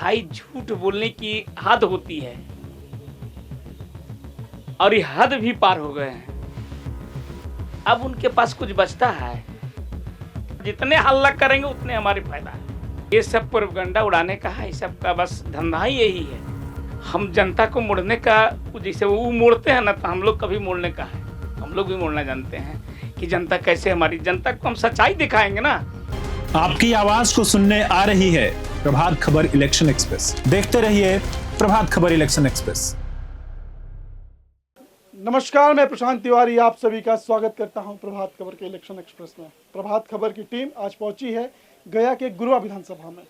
भाई झूठ बोलने की हद होती है और ये हद भी पार हो गए हैं। अब उनके पास कुछ बचता है? जितने हल्ला करेंगे उतने हमारे फायदा है। ये सब प्रोपगंडा उड़ाने का है, सब का बस धंधा ही यही है। हम जनता को मोड़ने का, जैसे वो मोड़ते हैं ना, तो हम लोग कभी मोड़ने का है। हम लोग भी मोड़ना जानते हैं कि जनता कैसे, हमारी जनता को हम सच्चाई दिखाएंगे ना। आपकी आवाज को सुनने आ रही है प्रभात खबर इलेक्शन एक्सप्रेस। देखते रहिए प्रभात खबर इलेक्शन एक्सप्रेस। नमस्कार, मैं प्रशांत तिवारी आप सभी का स्वागत करता हूं प्रभात खबर के इलेक्शन एक्सप्रेस में। प्रभात खबर की टीम आज पहुंची है गया के गुरुआ विधानसभा में।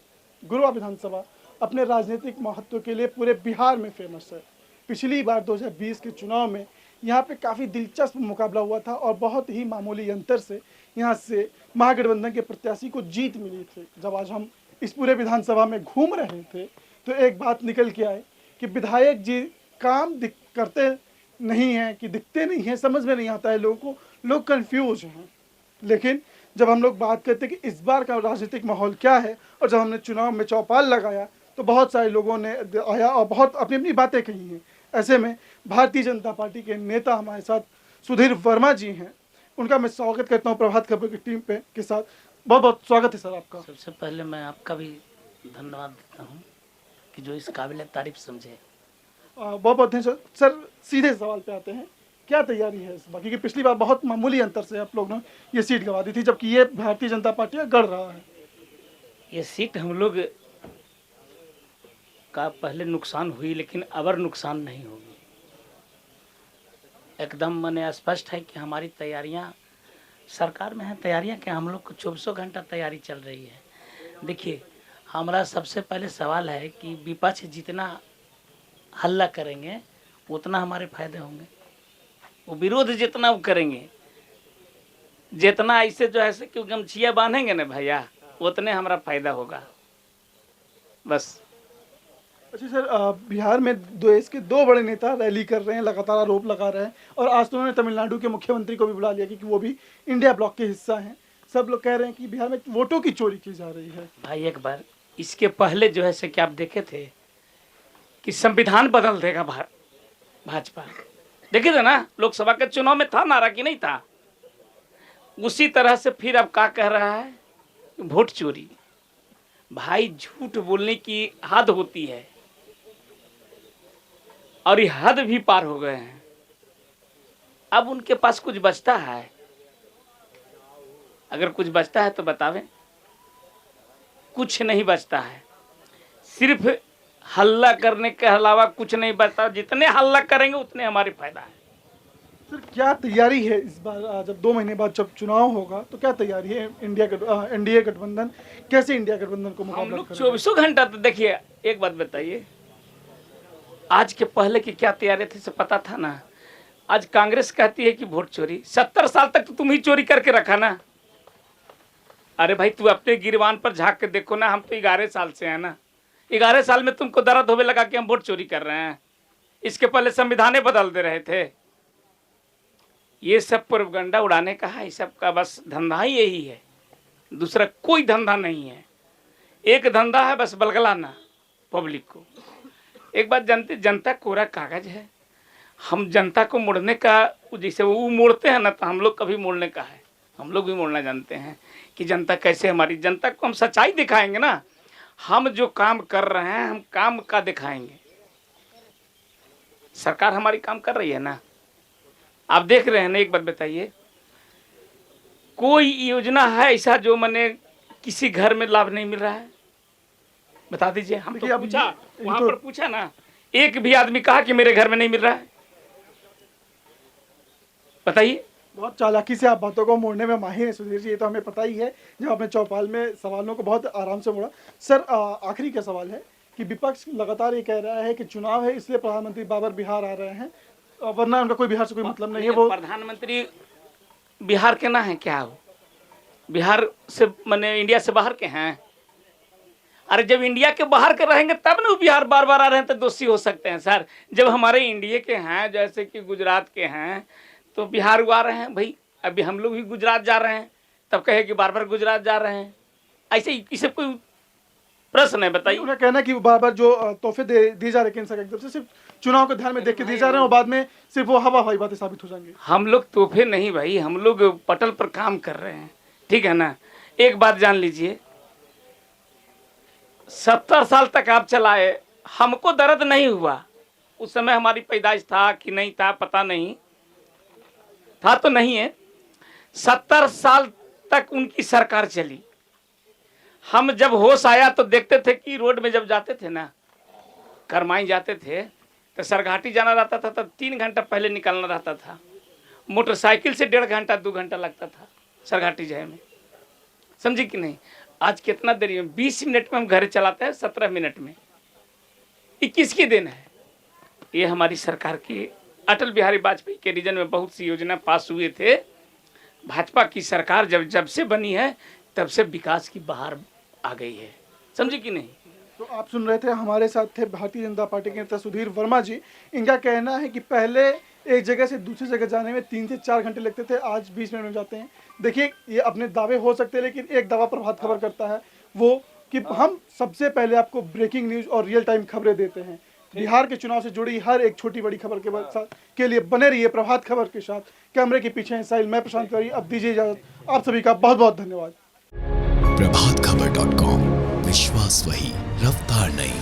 गुरुआ विधानसभा अपने राजनीतिक महत्व के लिए पूरे बिहार में फेमस है। पिछली बार 2020 के चुनाव में यहाँ पे काफ़ी दिलचस्प मुकाबला हुआ था और बहुत ही मामूली अंतर से यहाँ से महागठबंधन के प्रत्याशी को जीत मिली थी। जब आज हम इस पूरे विधानसभा में घूम रहे थे तो एक बात निकल के आई कि विधायक जी काम करते नहीं हैं कि दिखते नहीं हैं, समझ में नहीं आता है लोगों को, लोग कंफ्यूज हैं। लेकिन जब हम लोग बात करते हैं कि इस बार का राजनीतिक माहौल क्या है और जब हमने चुनाव में चौपाल लगाया तो बहुत सारे लोगों ने आया और बहुत अपनी अपनी बातें कही हैं। ऐसे में भारतीय जनता पार्टी के नेता हमारे साथ सुधीर वर्मा जी हैं, उनका मैं स्वागत करता हूं प्रभात खबर की टीम के साथ। बहुत बहुत स्वागत है सर आपका। सबसे पहले मैं आपका भी धन्यवाद देता हूँ कि जो इस काबिल तारीफ समझे। बहुत बहुत धन्यवाद सर। सीधे सवाल पे आते हैं, क्या तैयारी है इस बार? क्योंकि पिछली बार बहुत मामूली अंतर से आप लोगों ने ये सीट गंवा दी थी, जबकि ये भारतीय जनता पार्टी गढ़ रहा है। ये सीट हम लोग का पहले नुकसान हुई, लेकिन अब नुकसान नहीं होगी। एकदम मने स्पष्ट है कि हमारी तैयारियां सरकार में है। तैयारियां क्या, हम लोग को 24 घंटा तैयारी चल रही है। देखिए, हमारा सबसे पहले सवाल है कि विपक्ष जितना हल्ला करेंगे उतना हमारे फायदे होंगे। वो विरोध जितना वो करेंगे, जितना ऐसे जो है कि गमछिया बांधेंगे ना भैया, उतने हमारा फायदा होगा बस। अच्छा सर, बिहार में देश के दो बड़े नेता रैली कर रहे हैं, लगातार आरोप लगा रहे हैं और आज तो उन्होंने तमिलनाडु के मुख्यमंत्री को भी बुला लिया क्योंकि वो भी इंडिया ब्लॉक के हिस्सा हैं। सब लोग कह रहे हैं कि बिहार में वोटों की चोरी की जा रही है। भाई एक बार इसके पहले जो है कि आप देखे थे कि संविधान बदल देगा भाजपा, देखे थे ना, लोकसभा के चुनाव में था नारा कि नहीं था? उसी तरह से फिर अब क्या कह रहा है, वोट चोरी। भाई झूठ बोलने की हद होती है और ये हद भी पार हो गए हैं। अब उनके पास कुछ बचता है? अगर कुछ बचता है तो बतावें। कुछ नहीं बचता है, सिर्फ हल्ला करने के अलावा कुछ नहीं बचता। जितने हल्ला करेंगे उतने हमारे फायदा है। सर क्या तैयारी है इस बार, जब 2 महीने बाद जब चुनाव होगा तो क्या तैयारी है एनडीए गठबंधन, कैसे इंडिया गठबंधन को मुकाबला हम लोग करेंगे? 24 घंटा तो देखिए, एक बात बताइए, आज के पहले की क्या तैयारी थी से पता था ना? आज कांग्रेस कहती है कि वोट चोरी। 70 साल तक तो तुम ही चोरी करके रखा ना। अरे भाई, तू अपने गिरबान पर झांक के देखो ना, हम तो 11 साल से हैं ना। 11 साल में तुमको दर्द होने लगा कि हम वोट चोरी कर रहे हैं। इसके पहले संविधान बदल दे रहे थे। ये सब प्रोपगंडा उड़ाने का है, सब का बस धंधा ही यही है, दूसरा कोई धंधा नहीं है। एक धंधा है बस बलगलाना पब्लिक को। एक बात जानते, जनता कोरा कागज है। हम जनता को मोड़ने का, जैसे वो मोड़ते हैं ना, तो हम लोग कभी मोड़ने का है। हम लोग भी मोड़ना जानते हैं कि जनता कैसे, हमारी जनता को हम सच्चाई दिखाएंगे ना। हम जो काम कर रहे हैं, हम काम का दिखाएंगे। सरकार हमारी काम कर रही है ना, आप देख रहे हैं ना। एक बात बताइए, कोई योजना है ऐसा जो मैंने किसी घर में लाभ नहीं मिल रहा है? बता दीजिए। हम तो पूछा, वहां पर पूछा ना, एक भी आदमी कहा कि मेरे घर में नहीं मिल रहा है? बताइए। बहुत चालाकी से आप बातों को मोड़ने में माहिर हैं सुधीर जी, ये तो हमें पता ही है। जब आपने चौपाल में सवालों को बहुत आराम से मोड़ा। सर, आखिरी का सवाल है कि विपक्ष लगातार ये कह रहा है कि चुनाव है इसलिए प्रधानमंत्री बाबर बिहार आ रहे हैं, वरना उनका कोई बिहार से कोई मतलब नहीं है। वो प्रधानमंत्री बिहार के ना है क्या? हो बिहार से मैंने इंडिया से बाहर के हैं? अरे जब इंडिया के बाहर के रहेंगे तब ना बिहार बार बार आ रहे हैं तो दोषी हो सकते हैं सर। जब हमारे इंडिया के हैं, जैसे कि गुजरात के हैं, तो बिहार आ रहे हैं भाई। अभी हम लोग भी गुजरात जा रहे हैं, तब कहे कि बार बार गुजरात जा रहे हैं। ऐसे इसे कोई प्रश्न है, बताइए। उन्हें कहना है कि वो बार बार जो तोहफे दी जा रहे केंद्र सरकार की तरफ से सिर्फ चुनाव को ध्यान में देख के दिए जा रहे हैं और बाद में सिर्फ वो हवा हवाई बातें साबित हो जाएंगी। हम लोग तोहफे नहीं भाई, हम लोग पटल पर काम कर रहे हैं, ठीक है ना। एक बात जान लीजिए, 70 साल तक आप चलाए, हमको दर्द नहीं हुआ। उस समय हमारी पैदाइश था कि नहीं था पता नहीं, था तो नहीं है। 70 साल तक उनकी सरकार चली। हम जब होश आया तो देखते थे कि रोड में जब जाते थे ना, करमाई जाते थे तो सरघाटी जाना रहता था तो 3 घंटा पहले निकलना रहता था। मोटरसाइकिल से 1.5 घंटा 2 घंटा लगता था सरघाटी जाए में, समझी कि नहीं। आज कितना देरी में, 20 मिनट में हम घर चलाते हैं, 17 मिनट में। ये किसकी देन है? ये हमारी सरकार की, अटल बिहारी वाजपेयी के रीजन में बहुत सी योजना पास हुए थे। भाजपा की सरकार जब से बनी है तब से विकास की बहार आ गई है, समझे कि नहीं। तो आप सुन रहे थे, हमारे साथ थे भारतीय जनता पार्टी के नेता सुधीर वर्मा जी। इनका कहना है कि पहले एक जगह से दूसरी जगह जाने में 3 से 4 घंटे लगते थे, आज 20 मिनट में जाते हैं। देखिए, ये अपने दावे हो सकते हैं, लेकिन एक दावा प्रभात खबर करता है, वो कि हम सबसे पहले आपको ब्रेकिंग न्यूज और रियल टाइम खबरें देते हैं। बिहार के चुनाव से जुड़ी हर एक छोटी बड़ी खबर के लिए बने रहिए प्रभात खबर के साथ। कैमरे के पीछे हैं साहिल, मैं प्रशांत तिवारी। अब दीजिए इजाजत, आप सभी का बहुत बहुत धन्यवाद। प्रभातखबर.com, विश्वास वही, रफ्तार नहीं।